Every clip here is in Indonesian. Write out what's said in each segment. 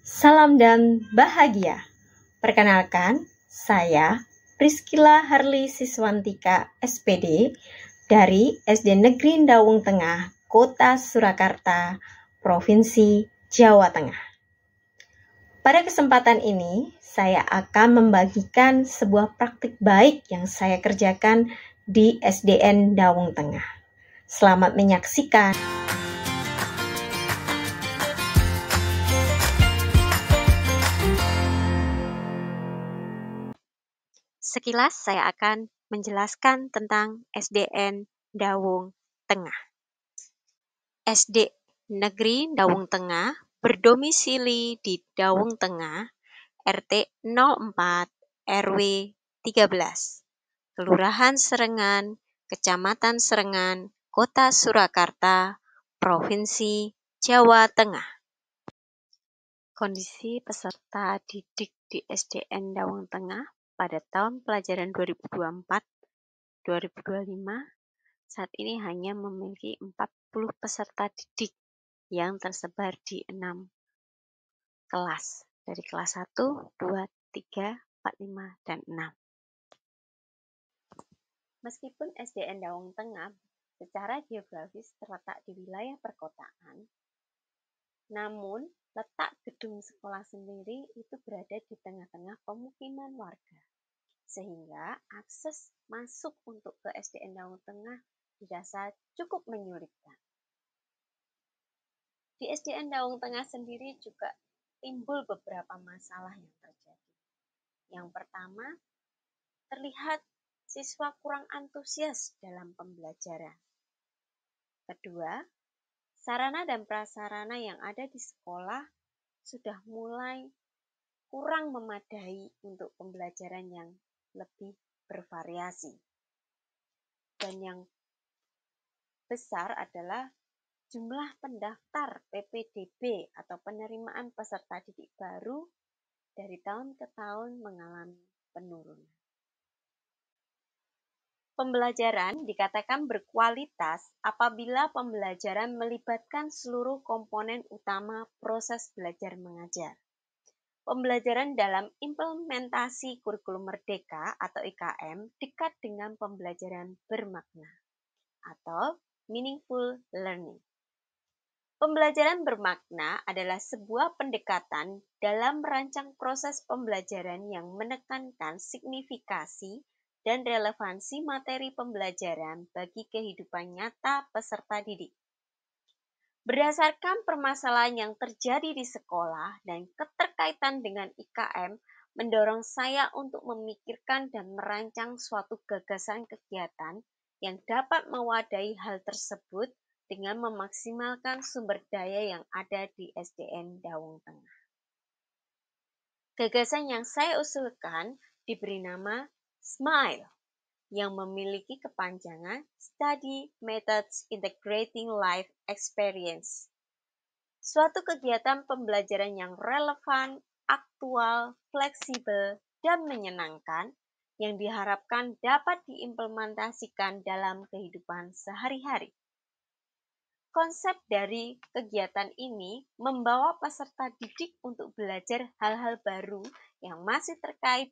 Salam dan bahagia. Perkenalkan, saya Priscilla Harli Siswantika SPD dari SD Negeri Dawung Tengah, Kota Surakarta, Provinsi Jawa Tengah. Pada kesempatan ini, saya akan membagikan sebuah praktik baik yang saya kerjakan di SDN Dawung Tengah. Selamat menyaksikan. Sekilas saya akan menjelaskan tentang SDN Dawung Tengah. SD Negeri Dawung Tengah berdomisili di Dawung Tengah, RT 04, RW 13, Kelurahan Serengan, Kecamatan Serengan, Kota Surakarta, Provinsi Jawa Tengah. Kondisi peserta didik di SDN Dawung Tengah pada tahun pelajaran 2024-2025 saat ini hanya memiliki 40 peserta didik yang tersebar di 6 kelas, dari kelas 1, 2, 3, 4, 5, dan 6. Meskipun SDN Dawung Tengah secara geografis terletak di wilayah perkotaan, namun letak gedung sekolah sendiri itu berada di tengah-tengah pemukiman warga, sehingga akses masuk untuk ke SDN Dawung Tengah dirasa cukup menyulitkan. Di SDN Dawung Tengah sendiri juga timbul beberapa masalah yang terjadi. Yang pertama, terlihat siswa kurang antusias dalam pembelajaran. Kedua, sarana dan prasarana yang ada di sekolah sudah mulai kurang memadai untuk pembelajaran yang lebih bervariasi. Dan yang besar adalah jumlah pendaftar PPDB atau penerimaan peserta didik baru dari tahun ke tahun mengalami penurunan. Pembelajaran dikatakan berkualitas apabila pembelajaran melibatkan seluruh komponen utama proses belajar mengajar. Pembelajaran dalam implementasi kurikulum merdeka atau IKM dekat dengan pembelajaran bermakna atau meaningful learning. Pembelajaran bermakna adalah sebuah pendekatan dalam merancang proses pembelajaran yang menekankan signifikasi dan relevansi materi pembelajaran bagi kehidupan nyata peserta didik. Berdasarkan permasalahan yang terjadi di sekolah dan keterkaitan dengan IKM, mendorong saya untuk memikirkan dan merancang suatu gagasan kegiatan yang dapat mewadahi hal tersebut dengan memaksimalkan sumber daya yang ada di SDN Dawung Tengah. Gagasan yang saya usulkan diberi nama SMILE, yang memiliki kepanjangan Study Methods Integrating Life Experience. Suatu kegiatan pembelajaran yang relevan, aktual, fleksibel, dan menyenangkan yang diharapkan dapat diimplementasikan dalam kehidupan sehari-hari. Konsep dari kegiatan ini membawa peserta didik untuk belajar hal-hal baru yang masih terkait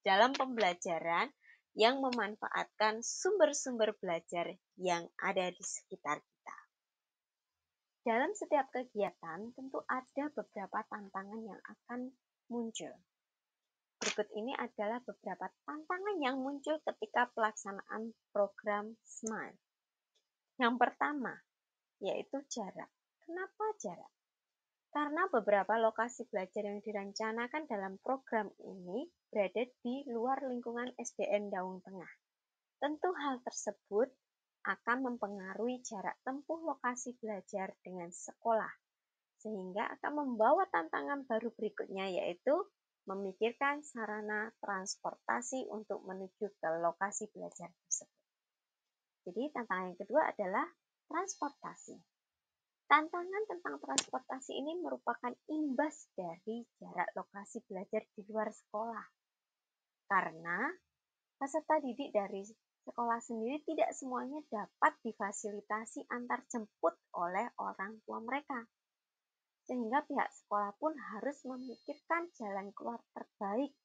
dalam pembelajaran yang memanfaatkan sumber-sumber belajar yang ada di sekitar kita. Dalam setiap kegiatan tentu ada beberapa tantangan yang akan muncul. Berikut ini adalah beberapa tantangan yang muncul ketika pelaksanaan program SMILE. Yang pertama, yaitu jarak. Kenapa jarak? Karena beberapa lokasi belajar yang direncanakan dalam program ini berada di luar lingkungan SDN Dawung Tengah. Tentu hal tersebut akan mempengaruhi jarak tempuh lokasi belajar dengan sekolah, sehingga akan membawa tantangan baru berikutnya, yaitu memikirkan sarana transportasi untuk menuju ke lokasi belajar tersebut. Jadi tantangan yang kedua adalah transportasi. Tantangan tentang transportasi ini merupakan imbas dari jarak lokasi belajar di luar sekolah. Karena peserta didik dari sekolah sendiri tidak semuanya dapat difasilitasi antar jemput oleh orang tua mereka. sehingga pihak sekolah pun harus memikirkan jalan keluar terbaik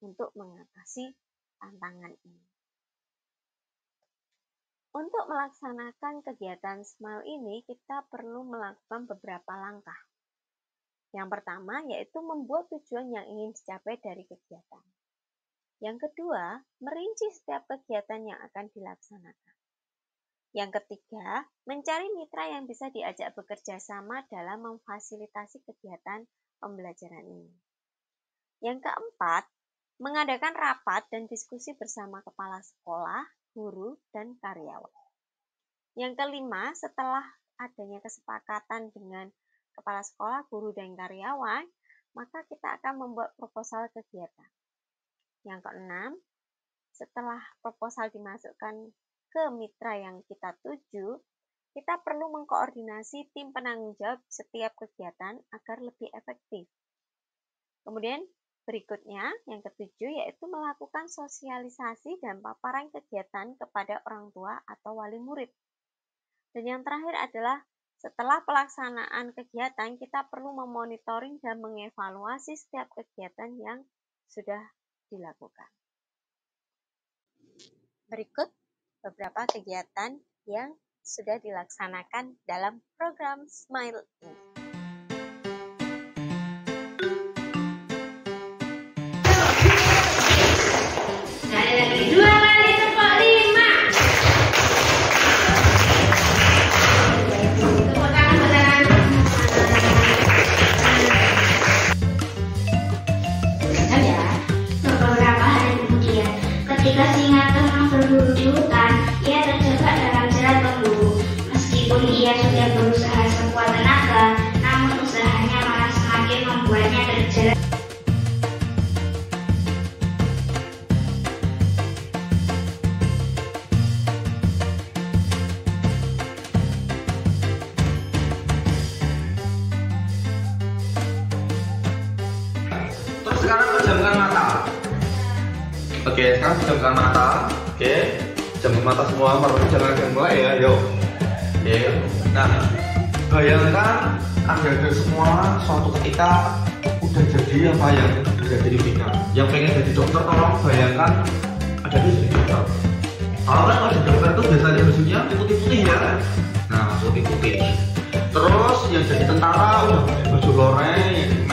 untuk mengatasi tantangan ini. Untuk melaksanakan kegiatan SMILE ini, kita perlu melakukan beberapa langkah. Yang pertama yaitu membuat tujuan yang ingin dicapai dari kegiatan. Yang kedua, merinci setiap kegiatan yang akan dilaksanakan. Yang ketiga, mencari mitra yang bisa diajak bekerja sama dalam memfasilitasi kegiatan pembelajaran ini. Yang keempat, mengadakan rapat dan diskusi bersama kepala sekolah, guru, dan karyawan. Yang kelima, setelah adanya kesepakatan dengan kepala sekolah, guru, dan karyawan, maka kita akan membuat proposal kegiatan. Yang keenam, setelah proposal dimasukkan ke mitra yang kita tuju, kita perlu mengkoordinasi tim penanggung jawab setiap kegiatan agar lebih efektif. Kemudian berikutnya, yang ketujuh, yaitu melakukan sosialisasi dan paparan kegiatan kepada orang tua atau wali murid. Dan yang terakhir adalah setelah pelaksanaan kegiatan, kita perlu memonitoring dan mengevaluasi setiap kegiatan yang sudah dilakukan. Berikut beberapa kegiatan yang sudah dilaksanakan dalam program SMILE ini. Beberapa hari kemudian, ketika singa tengah berburu di hutan, ia terjebak dalam jerat pemburu. Meskipun ia sudah berusaha sekuat tenaga, namun usahanya malah semakin membuatnya terjerat. Terus sekarang pejamkan mata. Oke, sekarang pejamkan mata. Oke, pejamkan mata semua. Mereka jangan ada yang mulai ya. Yuk. Oke. Nah, bayangkan ada semua suatu ketika udah jadi apa yang udah jadi final. Yang pengen jadi dokter, tolong bayangkan ada di jadi dokter. Kalau jadi dokter itu biasanya bajunya putih-putih ya. Nah, putih-putih. Terus yang jadi tentara udah pakai baju loreng.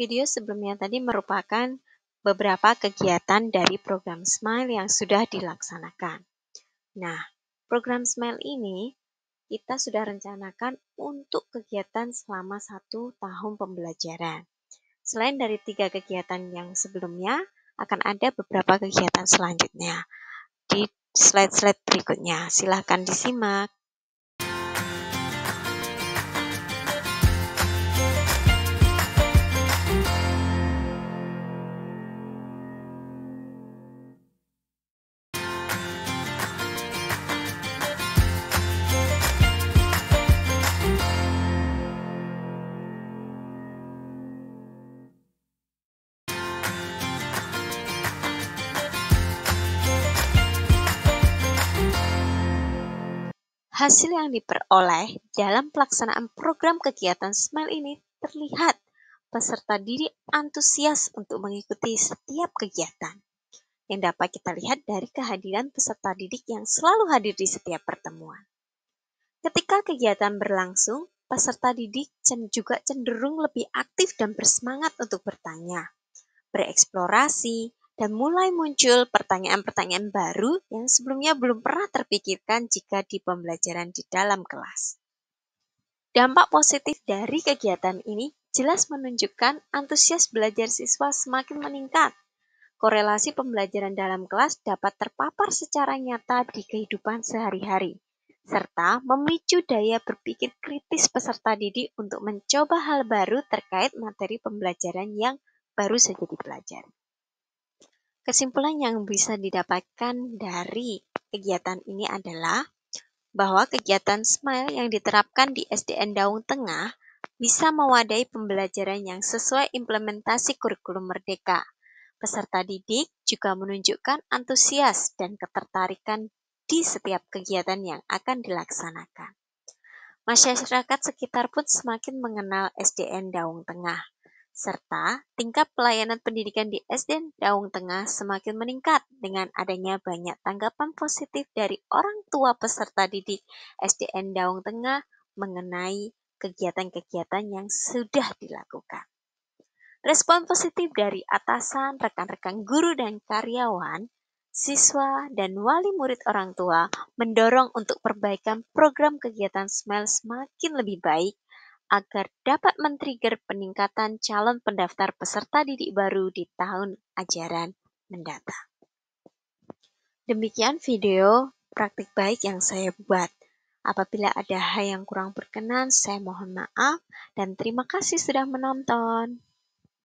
Video sebelumnya tadi merupakan beberapa kegiatan dari program Smile yang sudah dilaksanakan. Nah, program Smile ini kita sudah rencanakan untuk kegiatan selama 1 tahun pembelajaran. Selain dari 3 kegiatan yang sebelumnya, akan ada beberapa kegiatan selanjutnya di slide-slide berikutnya. Silahkan disimak. Hasil yang diperoleh dalam pelaksanaan program kegiatan Smile ini terlihat peserta didik antusias untuk mengikuti setiap kegiatan. Yang dapat kita lihat dari kehadiran peserta didik yang selalu hadir di setiap pertemuan. Ketika kegiatan berlangsung, peserta didik juga cenderung lebih aktif dan bersemangat untuk bertanya, bereksplorasi, dan mulai muncul pertanyaan-pertanyaan baru yang sebelumnya belum pernah terpikirkan jika di pembelajaran di dalam kelas. Dampak positif dari kegiatan ini jelas menunjukkan antusias belajar siswa semakin meningkat. Korelasi pembelajaran dalam kelas dapat terpapar secara nyata di kehidupan sehari-hari, serta memicu daya berpikir kritis peserta didik untuk mencoba hal baru terkait materi pembelajaran yang baru saja dipelajari. Kesimpulan yang bisa didapatkan dari kegiatan ini adalah bahwa kegiatan Smile yang diterapkan di SDN Daung Tengah bisa mewadahi pembelajaran yang sesuai implementasi kurikulum Merdeka. Peserta didik juga menunjukkan antusias dan ketertarikan di setiap kegiatan yang akan dilaksanakan. Masyarakat sekitar pun semakin mengenal SDN Daung Tengah, serta tingkat pelayanan pendidikan di SDN Daung Tengah semakin meningkat dengan adanya banyak tanggapan positif dari orang tua peserta didik SDN Daung Tengah mengenai kegiatan-kegiatan yang sudah dilakukan. Respon positif dari atasan, rekan-rekan guru dan karyawan, siswa, dan wali murid orang tua mendorong untuk perbaikan program kegiatan Smile semakin lebih baik agar dapat men-trigger peningkatan calon pendaftar peserta didik baru di tahun ajaran mendatang. Demikian video praktik baik yang saya buat. Apabila ada hal yang kurang berkenan, saya mohon maaf dan terima kasih sudah menonton.